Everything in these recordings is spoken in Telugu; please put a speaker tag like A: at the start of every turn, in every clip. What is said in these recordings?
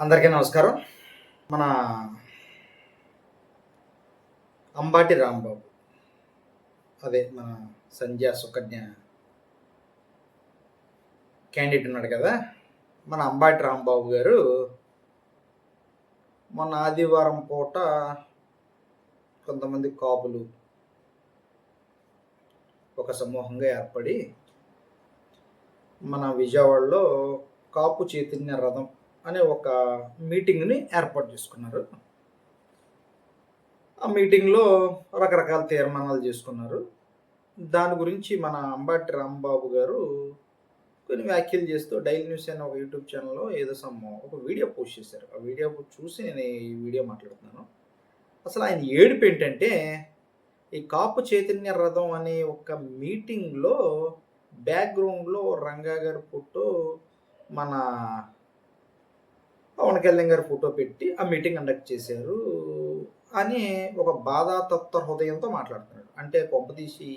A: అందరికీ నమస్కారం. మన అంబాటి రాంబాబు, అదే మన సంధ్యా సుకన్య క్యాండిడేట్ ఉన్నాడు కదా, మన అంబాటి రాంబాబు గారు మొన్న ఆదివారం పూట కొంతమంది కాపులు ఒక సమూహంగా ఏర్పడి మన విజయవాడలో కాపు చైతన్య రథం అనే ఒక మీటింగ్ని ఏర్పాటు చేసుకున్నారు. ఆ మీటింగ్లో రకరకాల తీర్మానాలు చేసుకున్నారు. దాని గురించి మన అంబాటి రాంబాబు గారు కొన్ని వ్యాఖ్యలు చేస్తూ డైలీ న్యూస్ అనే ఒక యూట్యూబ్ ఛానల్లో ఏదో ఒక వీడియో పోస్ట్ చేశారు. ఆ వీడియో చూసి నేను ఈ వీడియో మాట్లాడుతున్నాను. అసలు ఆయన ఏడుపు ఏంటంటే, ఈ కాపు చైతన్య రథం అనే ఒక మీటింగ్లో బ్యాక్గ్రౌండ్లో రంగా గారి ఫోటో, మన పవన్ కళ్యాణ్ గారి ఫోటో పెట్టి ఆ మీటింగ్ కండక్ట్ చేశారు అని ఒక బాధాతప్త హృదయంతో మాట్లాడుతున్నాడు. అంటే కొంపతీసి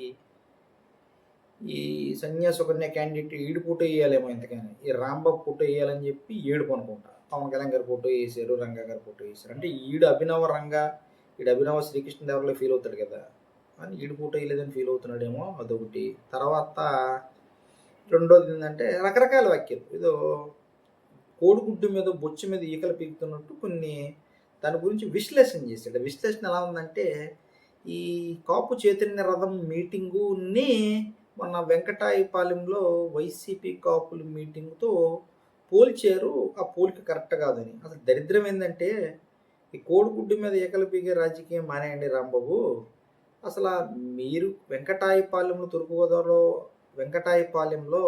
A: ఈ సంధ్యా సుకన్య క్యాండిడేట్ ఈడు ఫోటో వేయాలేమో ఇంతకని, ఈ రాంబాబు ఫోటో వేయాలని చెప్పి ఏడుపు అనుకుంటా. పవన్ కళ్యాణ్ గారి ఫోటో వేసారు, రంగా గారి ఫోటో వేసారు. అంటే ఈడు అభినవ రంగా, ఈడు అభినవ శ్రీకృష్ణదేవరాయలు ఫీల్ అవుతాడు కదా అని ఈడు ఫోటో వేయలేదని ఫీల్ అవుతున్నాడేమో, అదొకటి. తర్వాత రెండోది ఏంటంటే రకరకాల వ్యాఖ్యలు, ఏదో కోడిగుడ్డు మీద బొచ్చు మీద ఈకలు పీకుతున్నట్టు కొన్ని దాని గురించి విశ్లేషణ చేశాడు. విశ్లేషణ ఎలా ఉందంటే, ఈ కాపు చైతన్య రథం మీటింగుని మొన్న వెంకటాయపాలెంలో వైసీపీ కాపుల మీటింగ్తో పోల్చారు. ఆ పోలిక కరెక్ట్ కాదని. అసలు దరిద్రం ఏంటంటే, ఈ కోడిగుడ్డు మీద ఈకలు పీకే రాజకీయం మానేయండి రాంబాబు. అసలు మీరు వెంకటాయపాలెంలో, తూర్పుగోదావరిలో వెంకటాయపాలెంలో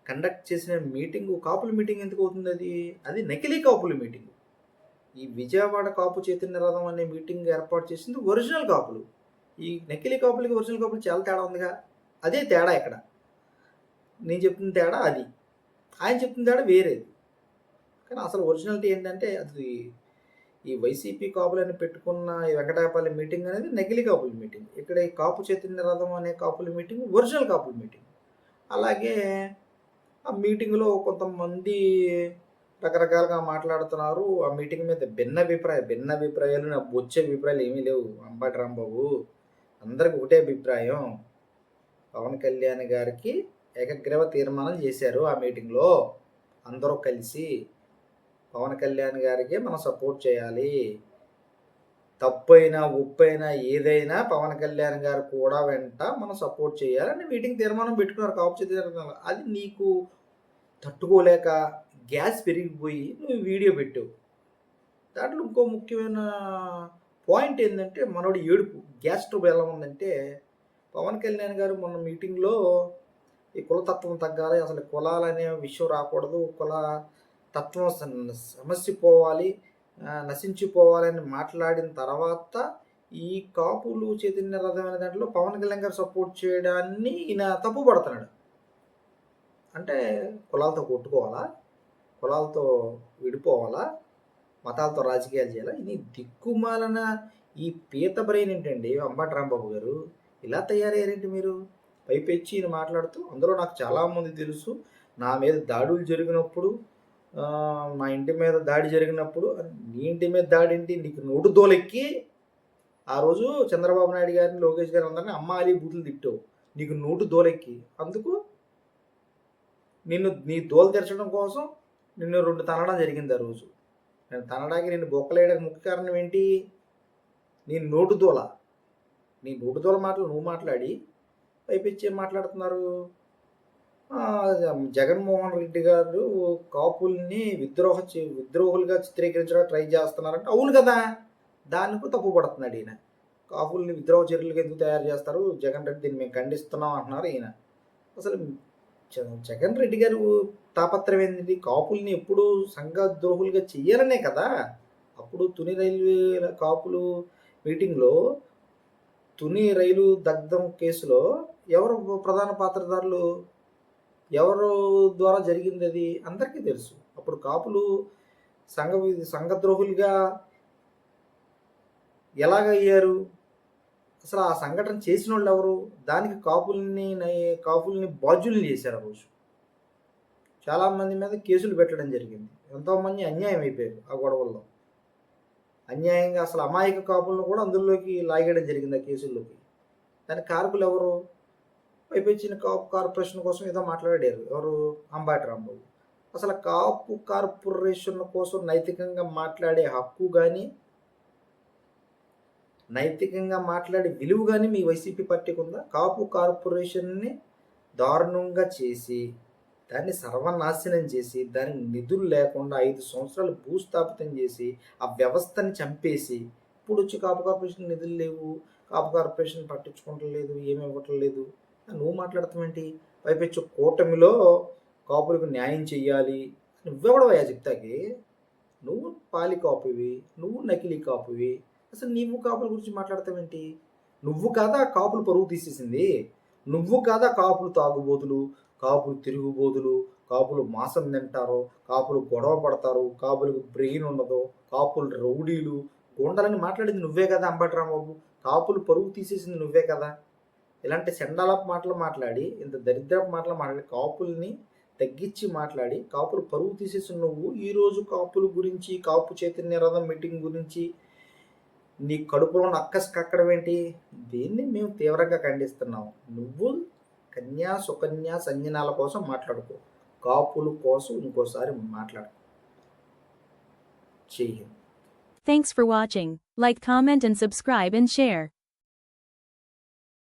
A: కండక్ట్ చేసిన మీటింగు కాపుల మీటింగ్ ఎందుకు అవుతుంది? అది నకిలీ కాపుల మీటింగ్. ఈ విజయవాడ కాపు చైతన్య రథం అనే మీటింగ్ ఏర్పాటు చేసింది ఒరిజినల్ కాపులు. ఈ నకిలీ కాపులకి ఒరిజినల్ కాపులు చాలా తేడా ఉందిగా. అదే తేడా ఇక్కడ. నేను చెప్తున్న తేడా అది, ఆయన చెప్తున్న తేడా వేరేది. కానీ అసలు ఒరిజినాలిటీ ఏంటంటే, అది ఈ వైసీపీ కాపులని పెట్టుకున్న ఈ వెంకటాయపాలెం మీటింగ్ అనేది నకిలీ కాపుల మీటింగ్. ఇక్కడ ఈ కాపు చైతన్య రథం అనే కాపుల మీటింగ్ ఒరిజినల్ కాపుల మీటింగ్. అలాగే ఆ మీటింగ్లో కొంతమంది రకరకాలుగా మాట్లాడుతున్నారు. ఆ మీటింగ్ మీద భిన్న అభిప్రాయాలు, నా బొచ్చే అభిప్రాయాలు ఏమీ లేవు అంబాటి రాంబాబు. అందరికి ఒకటే అభిప్రాయం. పవన్ కళ్యాణ్ గారికి ఏకగ్రీవ తీర్మానం చేశారు ఆ మీటింగ్లో. అందరూ కలిసి పవన్ కళ్యాణ్ గారికి మనం సపోర్ట్ చేయాలి, తప్పైనా ఉప్పైనా ఏదైనా పవన్ కళ్యాణ్ గారు కూడా వెంట మనం సపోర్ట్ చేయాలని మీటింగ్ తీర్మానం పెట్టుకున్నారు కాపు చైతన్య. అది నీకు తట్టుకోలేక గ్యాస్ పెరిగిపోయి నువ్వు వీడియో పెట్టావు. దాంట్లో ఇంకో ముఖ్యమైన పాయింట్ ఏంటంటే, మనోడు ఏడుపు. గ్యాస్ ట్రబుల్ ఎలా ఉందంటే, పవన్ కళ్యాణ్ గారు మొన్న మీటింగ్లో ఈ కులతత్వం తగ్గాలి, అసలు కులాలనే విషయం రాకూడదు, కుల తత్వం సమస్య పోవాలి, నశించిపోవాలని మాట్లాడిన తర్వాత ఈ కాపులు చైతన్య రథం అనే దాంట్లో పవన్ కళ్యాణ్ గారు సపోర్ట్ చేయడాన్ని ఈయన తప్పు పడుతున్నాడు. అంటే కులాలతో కొట్టుకోవాలా, కులాలతో విడిపోవాలా, మతాలతో రాజకీయాలు చేయాలా? ఇది దిక్కుమాలన ఈ పీత బ్రెయిన్ ఏంటండి అంబాటి రాంబాబు గారు? ఇలా తయారయ్యారేంటి మీరు? పైపెచ్చి ఈయన మాట్లాడుతూ, అందులో నాకు చాలామంది తెలుసు, నా మీద దాడులు జరిగినప్పుడు, మా ఇంటి మీద దాడి జరిగినప్పుడు. నీ ఇంటి మీద దాడి ఏంటి? నీకు నోటు దోలెక్కి ఆ రోజు చంద్రబాబు నాయుడు గారిని, లోకేష్ గారిని అందరినీ అమ్మ అలీ బూతులు తిట్టావు. నీకు నోటు దోలెక్కి. అందుకు నీ దోలు తెరచడం కోసం నిన్ను 2 తనడం జరిగింది ఆ రోజు. నేను తనడానికి, నిన్ను బొక్కలేయడానికి ముఖ్య కారణం ఏంటి? నీ నోటు దోల మాటలు నువ్వు మాట్లాడి పైపెచ్చి ఏం మాట్లాడుతున్నారు? జగన్మోహన్ రెడ్డి గారు కాపుల్ని విద్రోహులుగా చిత్రీకరించడానికి ట్రై చేస్తున్నారంటే, అవును కదా, దానికి తప్పు పడుతున్నాడు ఈయన. కాపుల్ని విద్రోహ చర్యలుగా ఎందుకు తయారు చేస్తారు జగన్ రెడ్డి, దీన్ని మేము ఖండిస్తున్నాం అంటున్నారు ఈయన. అసలు జగన్ రెడ్డి గారు తాపత్రయం ఏంటి? కాపుల్ని ఎప్పుడు సంఘద్రోహులుగా చెయ్యాలనే కదా. అప్పుడు తుని రైల్వే కాపులు మీటింగ్లో తుని రైలు దగ్ధం కేసులో ఎవరు ప్రధాన పాత్రధారులు, ఎవరు ద్వారా జరిగింది అది అందరికీ తెలుసు. అప్పుడు కాపులు సంఘద్రోహులుగా ఎలాగయ్యారు? అసలు ఆ సంఘటన చేసిన వాళ్ళు ఎవరు? దానికి కాపుల్ని బాధ్యుల్ని చేశారు ఆ రోజు. చాలామంది మీద కేసులు పెట్టడం జరిగింది. ఎంతోమంది అన్యాయం అయిపోయారు ఆ గొడవల్లో. అన్యాయంగా అసలు అమాయక కాపులను కూడా అందులోకి లాగేయడం జరిగింది ఆ కేసుల్లోకి. దానికి కారకులు ఎవరు? పైపెచ్చిన కాపు కార్పొరేషన్ కోసం ఏదో మాట్లాడారు. ఎవరు? అంబటి రాంబాబు. అసలు కాపు కార్పొరేషన్ కోసం నైతికంగా మాట్లాడే హక్కు కానీ, నైతికంగా మాట్లాడే విలువ కానీ మీ వైసీపీ పార్టీకి ఉందా? కాపు కార్పొరేషన్ని దారుణంగా చేసి, దాన్ని సర్వనాశనం చేసి, దానికి నిధులు లేకుండా 5 సంవత్సరాలు భూస్థాపితం చేసి, ఆ వ్యవస్థని చంపేసి, ఇప్పుడు వచ్చి కాపు కార్పొరేషన్ నిధులు లేవు, కాపు కార్పొరేషన్ పట్టించుకోవటం లేదు, ఏమి ఇవ్వటం లేదు నువ్వు మాట్లాడతావేంటి? పైపెచ్చు కూటమిలో కాపులకు న్యాయం చెయ్యాలి. నువ్వెవడవయ్యా చెప్తాకి? నువ్వు పాలి కాపువి, నువ్వు నకిలీ కాపువి. అసలు నీవు కాపుల గురించి మాట్లాడతావేంటి? నువ్వు కాదా కాపులు పరువు తీసేసింది? నువ్వు కాదా కాపులు తాగుబోతులు, కాపులు తిరుగుబోతులు, కాపులు మాసం తింటారు, కాపులు గొడవ పడతారు, కాపులకు బ్రెయిన్ ఉండదు, కాపులు రౌడీలు, గుండాలని మాట్లాడింది నువ్వే కదా అంబటి రాంబాబు. కాపులు పరువు తీసేసింది నువ్వే కదా. ఇలాంటి సెండాలపు మాటలు మాట్లాడి, ఇంత దరిద్రపు మాటలు మాట్లాడి, కాపుల్ని తగ్గించి మాట్లాడి, కాపులు పరువు తీసేసి నువ్వు ఈరోజు కాపుల గురించి, కాపు చైతన్య రథం మీటింగ్ గురించి నీ కడుపులో నక్కసి కక్కడం ఏంటి? దీన్ని మేము తీవ్రంగా ఖండిస్తున్నాం. నువ్వు కన్యా సుకన్య సంజనాల కోసం మాట్లాడుకో, కాపుల కోసం ఇంకోసారి మాట్లాడుకో. జై Hind.
B: Thanks for watching. Like, comment and subscribe and share.